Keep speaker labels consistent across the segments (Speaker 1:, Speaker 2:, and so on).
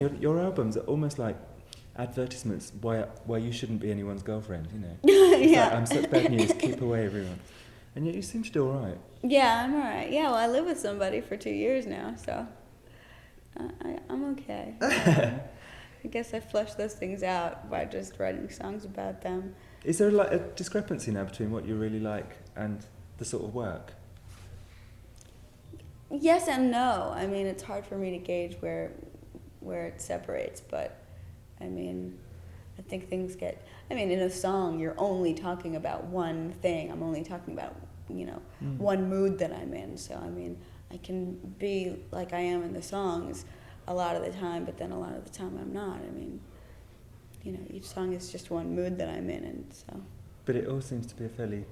Speaker 1: Your albums are almost like advertisements why you shouldn't be anyone's girlfriend, you know. It's
Speaker 2: Yeah.
Speaker 1: like, I'm such bad news, keep away everyone. And yet you seem to do alright.
Speaker 2: Yeah, I'm alright. Yeah, well, I live with somebody for 2 years now, so I'm okay. I guess I flush those things out by just writing songs about them.
Speaker 1: Is there like a discrepancy now between what you really like and the sort of work?
Speaker 2: Yes and no. I mean, it's hard for me to gauge where it separates, but I mean, I think things get. I mean, in a song, you're only talking about one thing. I'm only talking about, one mood that I'm in. So I mean, I can be like I am in the songs a lot of the time, but then a lot of the time I'm not. I mean, each song is just one mood that I'm in, and so.
Speaker 1: But it all seems to be a fairly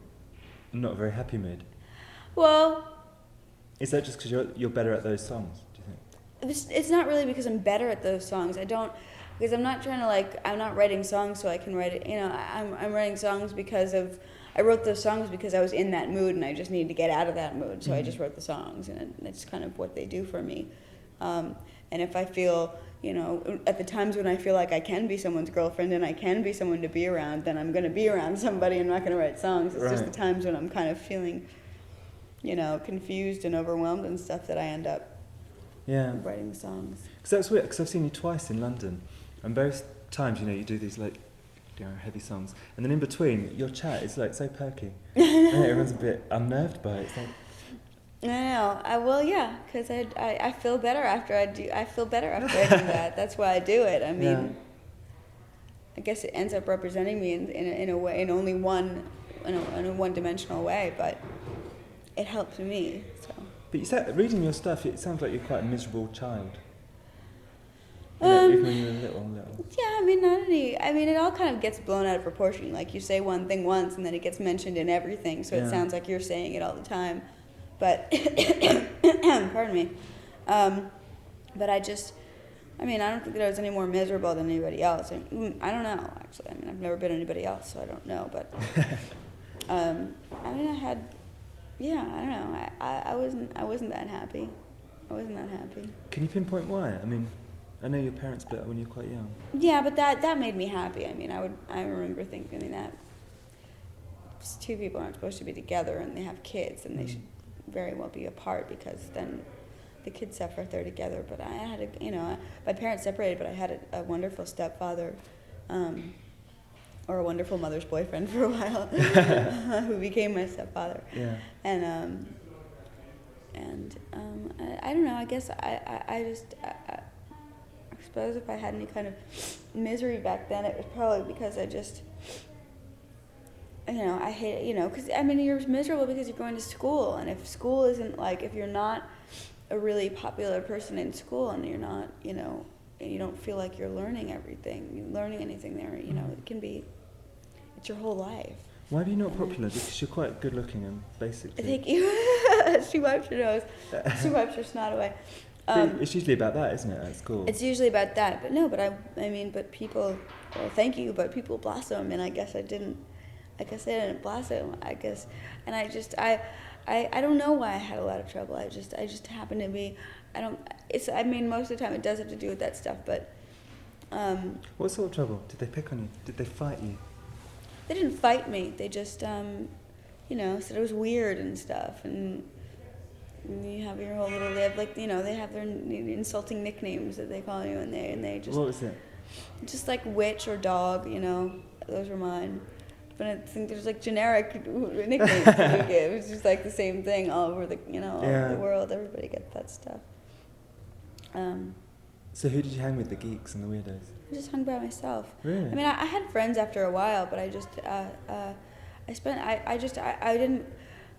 Speaker 1: not a very happy mood.
Speaker 2: Well,
Speaker 1: Is that just because you're better at those songs, do you think?
Speaker 2: it's not really because I'm better at those songs. Because I'm not trying to I'm not writing songs so I can write it. I'm writing songs because I wrote those songs because I was in that mood and I just needed to get out of that mood. So I just wrote the songs, and it's kind of what they do for me. And if I feel, at the times when I feel like I can be someone's girlfriend and I can be someone to be around, then I'm going to be around somebody. I'm not going to write songs. It's just the times when I'm kind of feeling, confused and overwhelmed and stuff that I end up writing the songs.
Speaker 1: Because that's weird, because I've seen you twice in London, and both times, you do these heavy songs, and then in between, your chat is like so perky, and everyone's a bit unnerved by it. It's like,
Speaker 2: I know. Because I feel better after I do. I feel better after I do that. That's why I do it. I mean, I guess it ends up representing me in a way, in only one, in a one-dimensional way, but it helps me. So.
Speaker 1: But you said, reading your stuff, it sounds like you're quite a miserable child. Even when you were little.
Speaker 2: Yeah, I mean, not any. I mean, it all kind of gets blown out of proportion. Like, you say one thing once, and then it gets mentioned in everything, so it sounds like you're saying it all the time. But, pardon me. But I don't think that I was any more miserable than anybody else. I don't know, actually. I mean, I've never been anybody else, so I don't know. But, I don't know. I wasn't that happy.
Speaker 1: Can you pinpoint why? I mean, I know your parents split up when you were quite young.
Speaker 2: Yeah, but that made me happy. I mean, I remember thinking that two people aren't supposed to be together and they have kids, and they should very well be apart, because then the kids suffer if they're together. But I had my parents separated, but I had a wonderful stepfather, or a wonderful mother's boyfriend for a while, who became my stepfather.
Speaker 1: Yeah.
Speaker 2: And I don't know. I guess I suppose if I had any kind of misery back then, it was probably because I just. I hate it, because, I mean, you're miserable because you're going to school, and if school isn't, if you're not a really popular person in school, and you're not, and you don't feel like you're learning anything there, it can be, it's your whole life.
Speaker 1: Why are you not popular? Because you're quite good looking and basically...
Speaker 2: Thank you. She wipes her nose. She wipes her snot away.
Speaker 1: It's usually about that, isn't it, at school?
Speaker 2: It's usually about that, but people, thank you, but people blossom, and I guess I didn't blossom, and I don't know why I had a lot of trouble. I just happened to be, most of the time it does have to do with that stuff, but,
Speaker 1: What sort of trouble? Did they pick on you? Did they fight you?
Speaker 2: They didn't fight me, they just, said it was weird and stuff, and you have your whole little, they have their insulting nicknames that they call you, and they just...
Speaker 1: What was it?
Speaker 2: Just like witch or dog, those were mine. But I think there's generic nicknames that we give. It's just the same thing all over the all over the world. Everybody gets that stuff.
Speaker 1: So who did you hang with, the geeks and the weirdos?
Speaker 2: I just hung by myself.
Speaker 1: Really?
Speaker 2: I mean, I had friends after a while, but I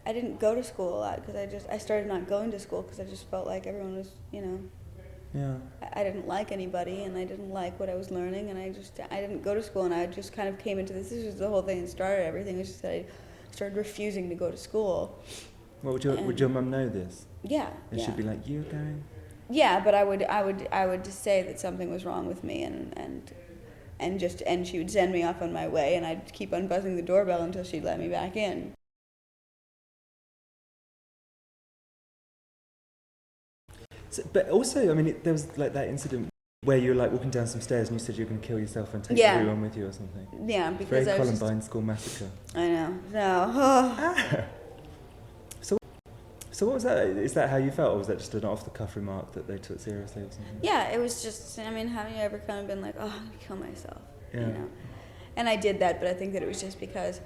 Speaker 2: didn't go to school a lot, because I started not going to school because I just felt like everyone was
Speaker 1: Yeah.
Speaker 2: I didn't like anybody, and I didn't like what I was learning, and I didn't go to school, and I just kind of came into this. This was the whole thing that started everything. Was just that I started refusing to go to school.
Speaker 1: Well, would your mum know this?
Speaker 2: Yeah.
Speaker 1: And she'd be like, "You're going."
Speaker 2: Yeah, but I would just say that something was wrong with me, and she would send me off on my way, and I'd keep on buzzing the doorbell until she'd let me back in.
Speaker 1: So, but also, I mean, there was that incident Where you were like walking down some stairs and you said you were going to kill yourself and take
Speaker 2: Yeah.
Speaker 1: everyone with you or something.
Speaker 2: Yeah, because
Speaker 1: Very
Speaker 2: I was
Speaker 1: Columbine School Massacre.
Speaker 2: I know. No.
Speaker 1: So what was that? Is that how you felt, or was that just an off-the-cuff remark that they took seriously or something?
Speaker 2: Yeah, it was just, I mean, haven't you ever kind of been like, oh, I'm going to kill myself,
Speaker 1: Yeah.
Speaker 2: you know? And I did that, but I think that it was just because,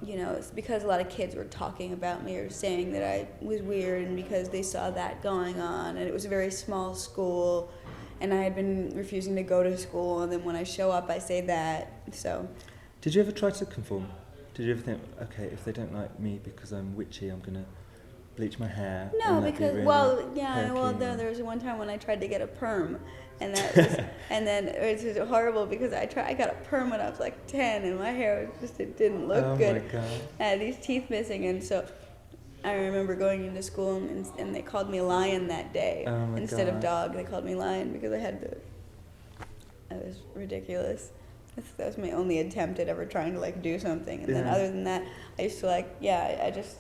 Speaker 2: you know, it's because a lot of kids were talking about me or saying that I was weird, and because they saw that going on, and it was a very small school, and I had been refusing to go to school, and then when I show up, I say that, so.
Speaker 1: Did you ever try to conform? Did you ever think, okay, if they don't like me because I'm witchy, I'm going to bleach my hair?
Speaker 2: No,
Speaker 1: and, like, be
Speaker 2: because,
Speaker 1: really
Speaker 2: well,
Speaker 1: perky
Speaker 2: there was one time when I tried to get a perm, and that was, and then it was horrible because I got a perm when I was like 10, and my hair was just, it didn't look good.
Speaker 1: Oh my God.
Speaker 2: I had these teeth missing, and so I remember going into school, and they called me lion that day.
Speaker 1: Oh my
Speaker 2: Instead
Speaker 1: God.
Speaker 2: of dog, they called me lion because I had the, it was ridiculous. That was my only attempt at ever trying to like do something, and then
Speaker 1: Yeah.
Speaker 2: other than that, I used to like, I just,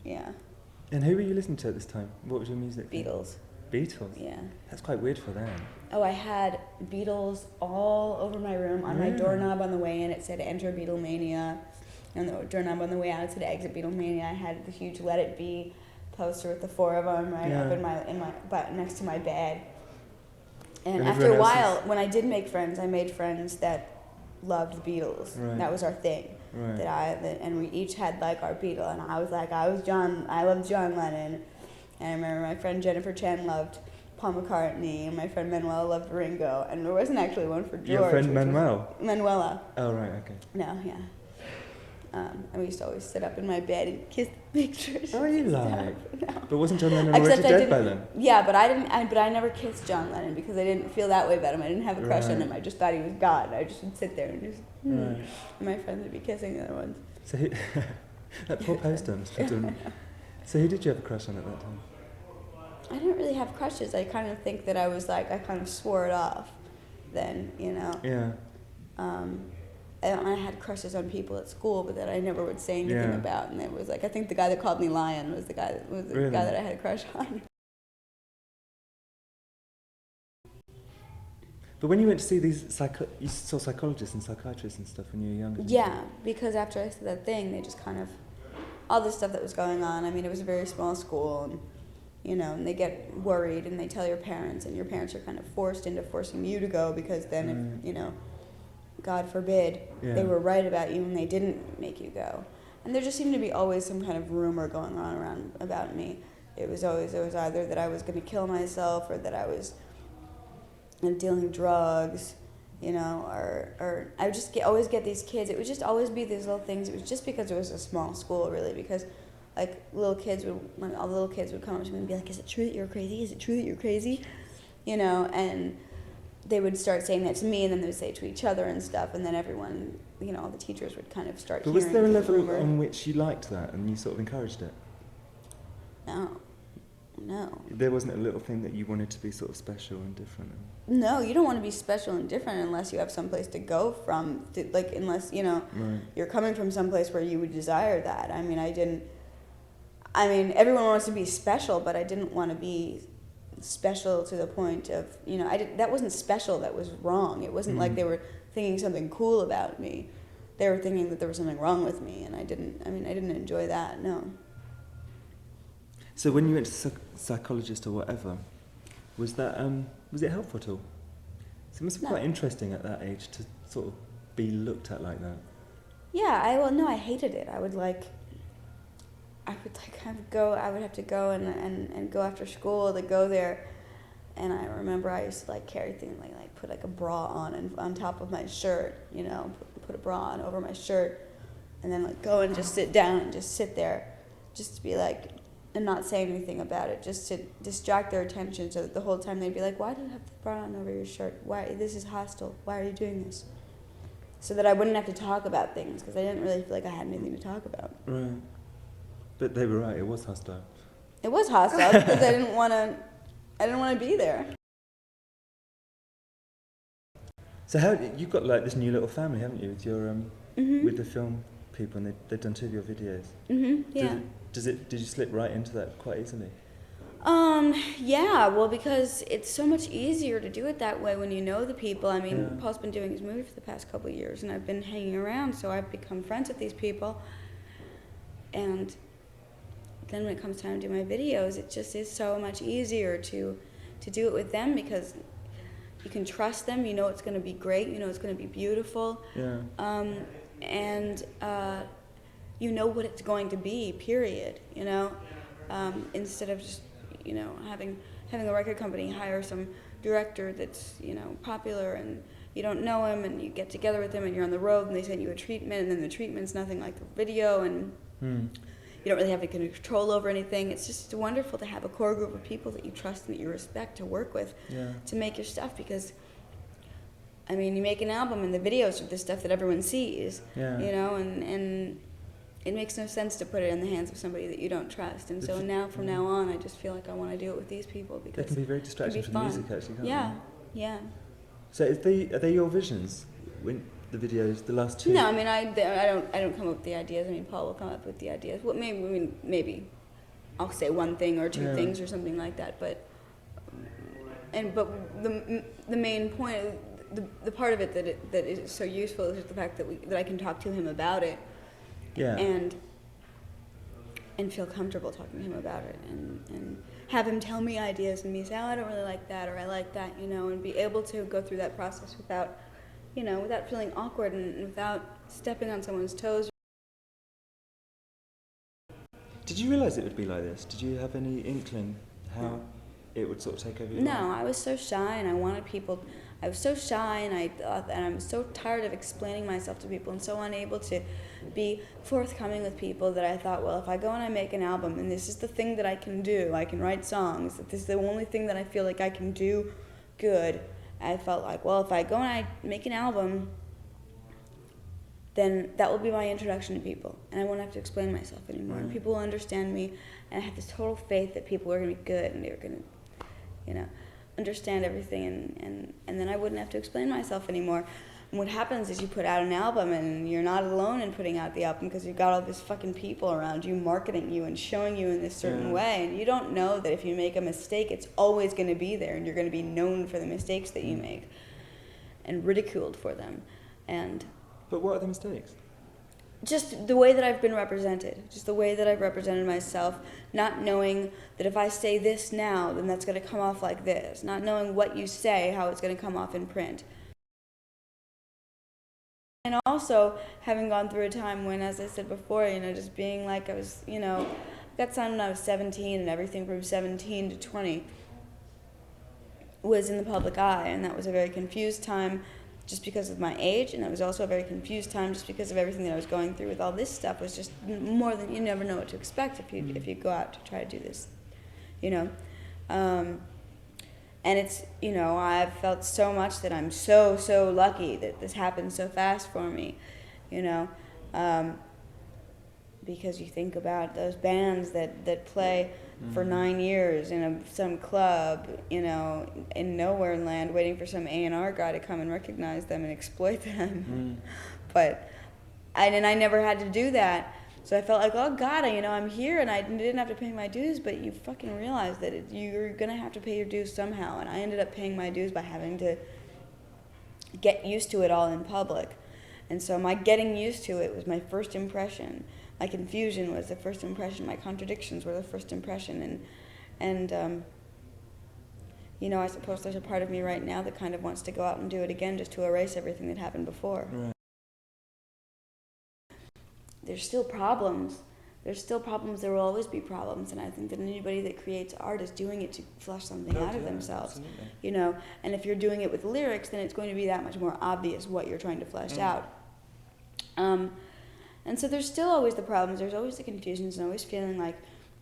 Speaker 2: yeah,
Speaker 1: And who were you listening to at this time? What was your music?
Speaker 2: Beatles.
Speaker 1: Beatles?
Speaker 2: Yeah.
Speaker 1: That's quite weird for them.
Speaker 2: Oh, I had Beatles all over my room. On my doorknob on the way in, it said "Enter Beatlemania," and the doorknob on the way out, it said "Exit Beatlemania." I had the huge "Let It Be" poster with the four of them right up in my but next to my bed. And after a while, when I did make friends, I made friends that loved the Beatles.
Speaker 1: Right.
Speaker 2: That was our thing.
Speaker 1: Right.
Speaker 2: And we each had like our Beatle, and I was like, I loved John Lennon, and I remember my friend Jennifer Chen loved Paul McCartney, and my friend Manuela loved Ringo, and there wasn't actually one for George.
Speaker 1: Your friend Manuel?
Speaker 2: Manuela.
Speaker 1: Oh, right, okay.
Speaker 2: No, yeah. And we used to always sit up in my bed and kiss the pictures.
Speaker 1: Oh, you
Speaker 2: and stuff.
Speaker 1: like?
Speaker 2: No.
Speaker 1: But wasn't John Lennon already dead by then?
Speaker 2: Yeah, but I didn't. But I never kissed John Lennon because I didn't feel that way about him. I didn't have a crush on him. I just thought he was God. I just would sit there and just.
Speaker 1: Right.
Speaker 2: And my friends would be kissing the other ones.
Speaker 1: So who, that poor poster must have done. So who did you have a crush on at that time?
Speaker 2: I didn't really have crushes. I kind of think that I was like, I kind of swore it off then, you know.
Speaker 1: Yeah.
Speaker 2: And I had crushes on people at school, but that I never would say anything
Speaker 1: Yeah.
Speaker 2: about. And it was like, I think the guy that called me lion was the guy
Speaker 1: Really?
Speaker 2: that I had a crush on.
Speaker 1: But when you went to see these you saw psychologists and psychiatrists and stuff when you were younger? didn't
Speaker 2: Yeah, because after I said that thing, they just kind of, all the stuff that was going on. I mean, it was a very small school, and you know, and they get worried and they tell your parents, and your parents are kind of forced into forcing you to go because then, if, you know, God forbid, they were right about you and they didn't make you go. And there just seemed to be always some kind of rumor going on around about me. It was either that I was going to kill myself or that I was dealing drugs, you know, or I would just always get these kids. It would just always be these little things. It was just because it was a small school, really, because like all the little kids would come up to me and be like, "Is it true that you're crazy? Is it true that you're crazy?" You know, and they would start saying that to me, and then they would say it to each other and stuff, and then everyone, you know, all the teachers would kind of start
Speaker 1: But
Speaker 2: hearing.
Speaker 1: was there a level
Speaker 2: rumor.
Speaker 1: on which you liked that and you sort of encouraged it?
Speaker 2: No.
Speaker 1: There wasn't a little thing that you wanted to be sort of special and different?
Speaker 2: No, you don't want to be special and different unless you have someplace to go from, unless, you know, you're coming from someplace where you would desire that. I mean, everyone wants to be special, but I didn't want to be special to the point of, you know, that wasn't special, that was wrong. It wasn't like they were thinking something cool about me. They were thinking that there was something wrong with me, and I didn't enjoy that, no.
Speaker 1: So when you went to psychologist or whatever, was it helpful at all? So it must be quite interesting at that age to sort of be looked at like that.
Speaker 2: Yeah, I hated it. I would have to go and go after school to go there, and I remember I used to like carry things like put like a bra on and on top of my shirt, you know, put a bra on over my shirt, and then like go and just sit down and just sit there, just to be like, and not say anything about it, just to distract their attention, so that the whole time they'd be like, "Why do you have the bra on over your shirt? Why, this is hostile. Why are you doing this?" So that I wouldn't have to talk about things, because I didn't really feel like I had anything to talk about.
Speaker 1: Right. But they were right, it was hostile.
Speaker 2: It was hostile because I didn't want to be there.
Speaker 1: So you've got like this new little family, haven't you, with your with the film people, and they've done 2 of your videos.
Speaker 2: Yeah.
Speaker 1: Did you slip right into that quite easily?
Speaker 2: Yeah, well, because it's so much easier to do it that way when you know the people. I mean,
Speaker 1: Yeah.
Speaker 2: Paul's been doing his movie for the past couple of years, and I've been hanging around, so I've become friends with these people. And then when it comes time to do my videos, it just is so much easier to do it with them because you can trust them. You know it's going to be great. You know it's going to be beautiful.
Speaker 1: Yeah.
Speaker 2: And you know what it's going to be. Period. You know, instead of just having a record company hire some director that's popular and you don't know him and you get together with him and you're on the road and they send you a treatment and then the treatment's nothing like the video and you don't really have any control over anything. It's just wonderful to have a core group of people that you trust and that you respect to work with to make your stuff because I mean you make an album and the videos are the stuff that everyone sees and it makes no sense to put it in the hands of somebody that you don't trust. And so now, from now on, I just feel like I want to do it with these people because
Speaker 1: they can be very distracting from the music, actually, can't they?
Speaker 2: Yeah.
Speaker 1: So are they your visions? When the videos, the last two?
Speaker 2: No, I mean I don't come up with the ideas. I mean Paul will come up with the ideas. Well, maybe I'll say one thing or two things or something like that. But the main point, the part of it that is so useful is the fact that I can talk to him about it.
Speaker 1: Yeah.
Speaker 2: And feel comfortable talking to him about it and have him tell me ideas and me say, oh, I don't really like that or I like that, and be able to go through that process without feeling awkward and without stepping on someone's toes.
Speaker 1: Did you realise it would be like this? Did you have any inkling how it would sort of take over your life?
Speaker 2: No, I was so shy and I wanted people. I was so shy and I'm so tired of explaining myself to people and so unable to be forthcoming with people that I thought, well, if I go and I make an album and this is the thing that I can do, I can write songs, that this is the only thing that I feel like I can do good. I felt like, well, if I go and I make an album, then that will be my introduction to people and I won't have to explain myself anymore and people will understand me and I have this total faith that people are going to be good and they're going to, understand everything and then I wouldn't have to explain myself anymore. And what happens is you put out an album and you're not alone in putting out the album because you've got all these fucking people around you marketing you and showing you in this certain way and you don't know that if you make a mistake it's always going to be there and you're going to be known for the mistakes that you make and ridiculed for them.
Speaker 1: But what are the mistakes?
Speaker 2: Just the way that I've been represented, just the way that I've represented myself, not knowing that if I say this now, then that's going to come off like this, not knowing what you say, how it's going to come off in print. And also having gone through a time when, as I said before, just being like I was, got signed when I was 17 and everything from 17 to 20 was in the public eye, and that was a very confused time just because of my age, and it was also a very confused time just because of everything that I was going through with all this stuff. Was just more than you never know what to expect if you go out to try to do this, and it's I've felt so much that I'm so lucky that this happened so fast for me, because you think about those bands that play for 9 years in some club, in nowhere land, waiting for some A&R guy to come and recognize them and exploit them. But I never had to do that. So I felt like, oh God, I'm here and I didn't have to pay my dues, but you fucking realize that you're going to have to pay your dues somehow. And I ended up paying my dues by having to get used to it all in public. And so my getting used to it was my first impression. My confusion was the first impression. My contradictions were the first impression. And I suppose there's a part of me right now that kind of wants to go out and do it again just to erase everything that happened before.
Speaker 1: Right.
Speaker 2: There's still problems. There will always be problems. And I think that anybody that creates art is doing it to flush something out of themselves. Absolutely. And if you're doing it with lyrics, then it's going to be that much more obvious what you're trying to flesh out. And so there's still always the problems. There's always the confusions and always feeling like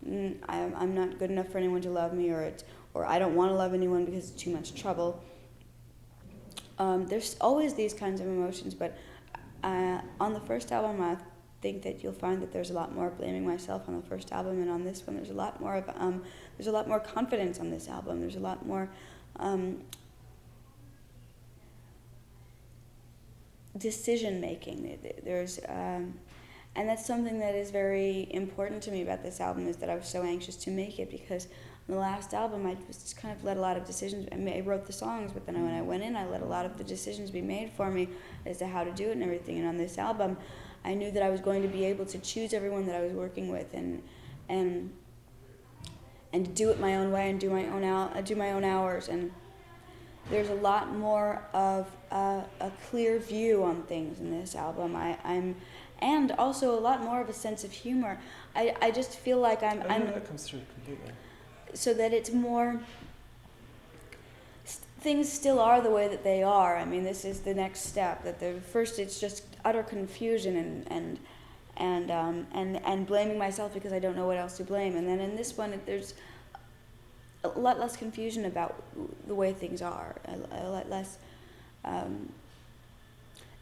Speaker 2: I'm not good enough for anyone to love me, or I don't want to love anyone because it's too much trouble. There's always these kinds of emotions, but on the first album, I think that you'll find that there's a lot more blaming myself on the first album, and on this one, there's a lot more confidence on this album. There's a lot more decision making. There's and that's something that is very important to me about this album, is that I was so anxious to make it because the last album, I just kind of let a lot of decisions. I wrote the songs, but then when I went in, I let a lot of the decisions be made for me as to how to do it and everything. And on this album, I knew that I was going to be able to choose everyone that I was working with and do it my own way and do my own hours. And there's a lot more of a clear view on things in this album. And also a lot more of a sense of humor. I just feel like
Speaker 1: that comes through completely.
Speaker 2: So that it's more, things still are the way that they are. I mean, this is the next step. That first it's just utter confusion and blaming myself because I don't know what else to blame. And then in this one, there's a lot less confusion about the way things are. A lot less, and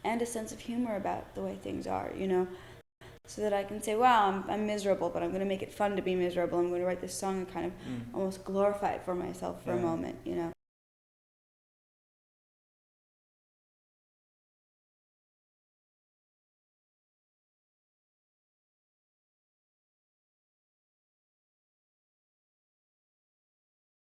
Speaker 2: a sense of humor about the way things are. So that I can say, wow, I'm miserable, but I'm going to make it fun to be miserable. I'm going to write this song and kind of almost glorify it for myself for a moment,